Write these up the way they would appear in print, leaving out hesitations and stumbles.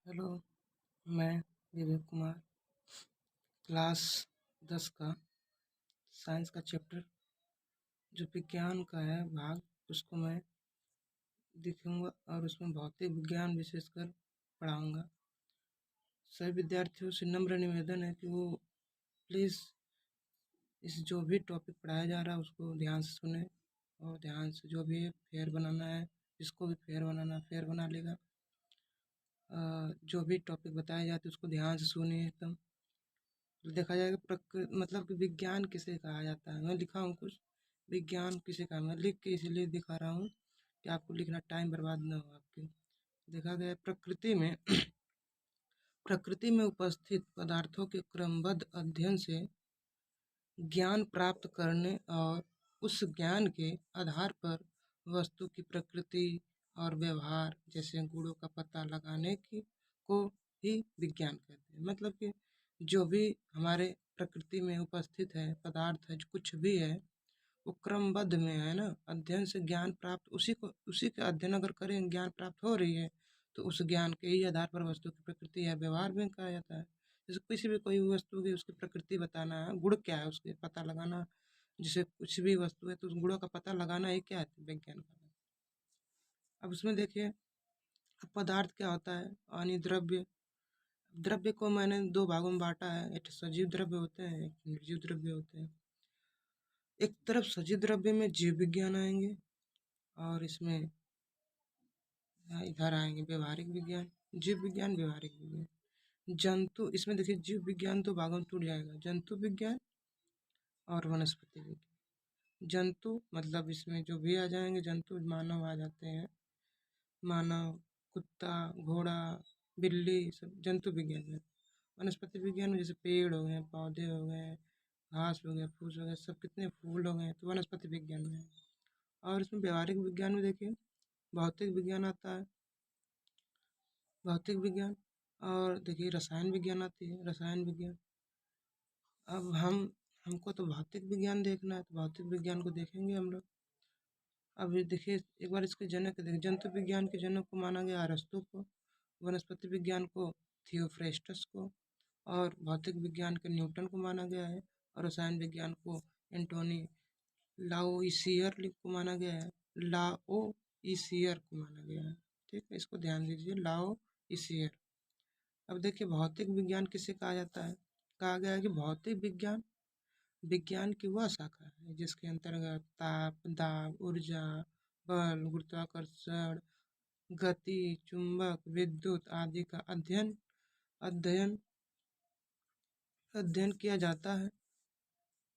Hello, मैं Vivek Kumar class 10 का science का चैप्टर जो विज्ञान का है भाग उसको मैं दिखूंगा और उसमें भौतिक विज्ञान विशेषकर पढ़ाऊंगा। सभी विद्यार्थियों से नम्र निवेदन है कि वो प्लीज़ इस जो भी टॉपिक पढ़ाया जा रहा है उसको ध्यान से सुने और ध्यान से जो भी फेयर बनाना है, जिसको भी फेयर बनाना है फेयर बना लेगा। जो भी टॉपिक बताए जाते हैं उसको ध्यान से सुनिए एकदम। देखा जाएगा मतलब कि विज्ञान किसे कहा जाता है। मैं लिखा हूँ कुछ विज्ञान किसे कहा, मैं लिख के इसलिए दिखा रहा हूँ कि आपको लिखना टाइम बर्बाद न हो आपके। देखा गया है प्रकृति में उपस्थित पदार्थों के क्रमबद्ध अध्ययन से ज्ञान प्राप्त करने और उस ज्ञान के आधार पर वस्तु की प्रकृति और व्यवहार जैसे गुणों का पता लगाने की को ही विज्ञान कहते हैं। मतलब कि जो भी हमारे प्रकृति में उपस्थित है पदार्थ है, जो कुछ भी है वो क्रमबद्ध में है ना, अध्ययन से ज्ञान प्राप्त उसी का अध्ययन अगर करें ज्ञान प्राप्त हो रही है तो उस ज्ञान के ही आधार पर वस्तु की प्रकृति या व्यवहार भी कहा जाता है। जैसे किसी भी कोई वस्तु की उसकी प्रकृति बताना है, गुण क्या है उसके पता लगाना। जैसे कुछ भी वस्तु है तो उस गुणों का पता लगाना ही क्या है विज्ञान का। अब उसमें देखिए, अब पदार्थ क्या होता है यानी द्रव्य। द्रव्य को मैंने दो भागों में बांटा है, एक सजीव द्रव्य होते हैं, एक निर्जीव द्रव्य होते हैं। एक तरफ सजीव द्रव्य में जीव विज्ञान आएंगे और इसमें इधर आएंगे व्यवहारिक विज्ञान, जीव विज्ञान व्यवहारिक विज्ञान। जंतु इसमें देखिए जीव विज्ञान तो भागों में टूट जाएगा, जंतु विज्ञान और वनस्पति विज्ञान। जंतु मतलब इसमें जो भी आ जाएंगे जंतु, मानव आ जाते हैं, मानव, कुत्ता, घोड़ा, बिल्ली, सब जंतु विज्ञान में। वनस्पति विज्ञान में जैसे पेड़ हो गए, पौधे हो गए, घास हो गया, फूस हो गया, सब कितने फूल हो गए तो वनस्पति विज्ञान में है। और इसमें व्यवहारिक विज्ञान में देखिए भौतिक विज्ञान आता है, भौतिक विज्ञान, और देखिए रसायन विज्ञान आती है, रसायन विज्ञान। अब हमको तो भौतिक विज्ञान देखना है तो भौतिक विज्ञान को देखेंगे हम लोग। अब ये देखिए एक बार इसके जनक देखिए, जंतु विज्ञान के जनक को माना गया अरस्तु को, वनस्पति विज्ञान को थियोफ्रेस्टस को, और भौतिक विज्ञान के न्यूटन को माना गया है, और रसायन विज्ञान को एंटोनी लाओइसियर को माना गया है, लाओइसियर को माना गया है। ठीक है, इसको ध्यान दीजिए, लाओइसियर। अब देखिए भौतिक विज्ञान किसे कहा जाता है, कहा गया है कि भौतिक विज्ञान विज्ञान की वह शाखा है जिसके अंतर्गत ताप, दाब, ऊर्जा, बल, गुरुत्वाकर्षण, गति, चुंबक, विद्युत आदि का अध्ययन अध्ययन किया जाता है।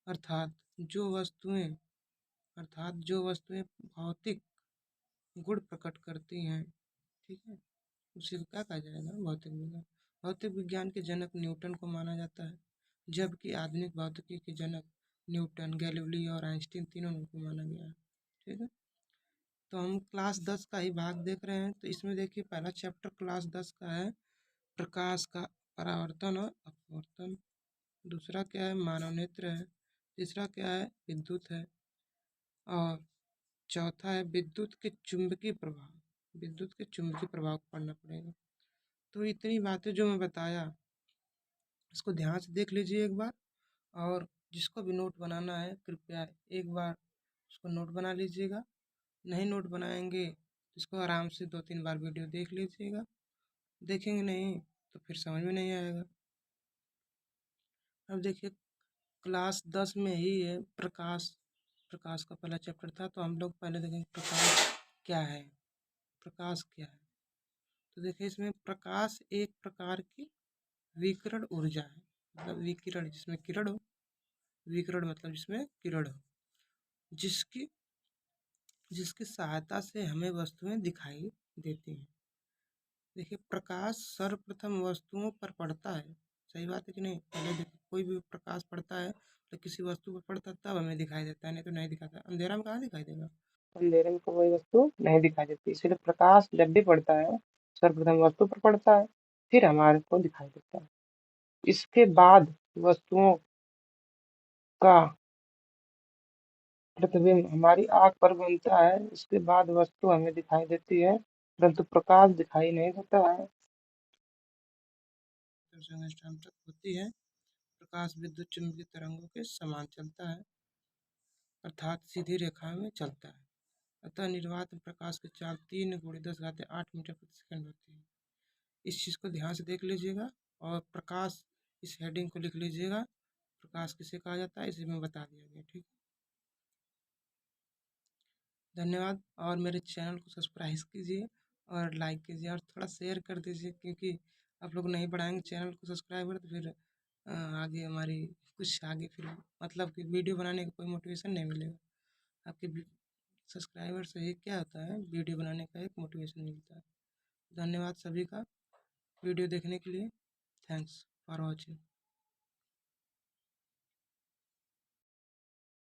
अर्थात जो वस्तुएं जो वस्तुएं भौतिक गुण प्रकट करती हैं, ठीक है, उसे क्या कहा जाएगा, भौतिक विज्ञान। भौतिक विज्ञान के जनक न्यूटन को माना जाता है, जबकि आधुनिक भौतिकी के जनक न्यूटन, गैलीलियो और आइंस्टीन तीनों को माना गया है। ठीक है, तो हम क्लास 10 का ही भाग देख रहे हैं। तो इसमें देखिए पहला चैप्टर क्लास 10 का है प्रकाश का परावर्तन और अपवर्तन। दूसरा क्या है, मानव नेत्र है। तीसरा क्या है, विद्युत है। और चौथा है विद्युत के चुंबकीय प्रभाव। विद्युत के चुंबकीय प्रभाव को पढ़ना पड़ेगा। तो इतनी बातें जो मैं बताया इसको ध्यान से देख लीजिए एक बार, और जिसको भी नोट बनाना है कृपया एक बार उसको नोट बना लीजिएगा। नहीं नोट बनाएंगे तो इसको आराम से 2-3 बार वीडियो देख लीजिएगा। देखेंगे नहीं तो फिर समझ में नहीं आएगा। अब देखिए क्लास 10 में ही है प्रकाश। प्रकाश का पहला चैप्टर था तो हम लोग पहले देखेंगे प्रकाश क्या है। प्रकाश क्या है, तो देखिए इसमें प्रकाश एक प्रकार की विकिरण ऊर्जा है। मतलब विकिरण जिसमें किरण हो, विकिरण मतलब जिसमें किरण हो, जिसकी जिसकी सहायता से हमें वस्तुएं दिखाई देती हैं। देखिए प्रकाश सर्वप्रथम वस्तुओं पर पड़ता है, सही बात है कि नहीं। पहले देखिए कोई भी प्रकाश पड़ता है तो किसी वस्तु पर पड़ता है तब हमें दिखाई देता है, नहीं तो नहीं दिखाता। अंधेरा में कहाँ दिखाई देगा, अंधेरे में कोई वस्तु नहीं दिखाई देती। इसलिए प्रकाश जब भी पड़ता है सर्वप्रथम वस्तु पर पड़ता है, फिर हमारे को दिखाई देता है। इसके बाद वस्तुओं का प्रतिबिंब हमारी आंख पर बनता है। इसके बाद वस्तु हमें दिखाई देती है, परंतु प्रकाश दिखाई नहीं देता है। से एंगस्ट्रॉम तक होती है। प्रकाश विद्युत चुम्बकीय तरंगों के समान चलता है, अर्थात सीधी रेखा में चलता है। अतः निर्वात में प्रकाश की चाल 3 × 10⁸ मीटर प्रति सेकंड होती है। इस चीज़ को ध्यान से देख लीजिएगा और प्रकाश इस हेडिंग को लिख लीजिएगा। प्रकाश किसे कहा जाता है इसे मैं बता दिया गया। ठीक, धन्यवाद। और मेरे चैनल को सब्सक्राइब कीजिए और लाइक कीजिए और थोड़ा शेयर कर दीजिए, क्योंकि आप लोग नहीं बढ़ाएंगे चैनल को सब्सक्राइबर तो फिर आगे हमारी कुछ आगे फिर मतलब कि वीडियो बनाने का कोई मोटिवेशन नहीं मिलेगा। आपके सब्सक्राइबर से ही क्या होता है, वीडियो बनाने का एक मोटिवेशन मिलता है। धन्यवाद सभी का वीडियो देखने के लिए। Thanks for watching.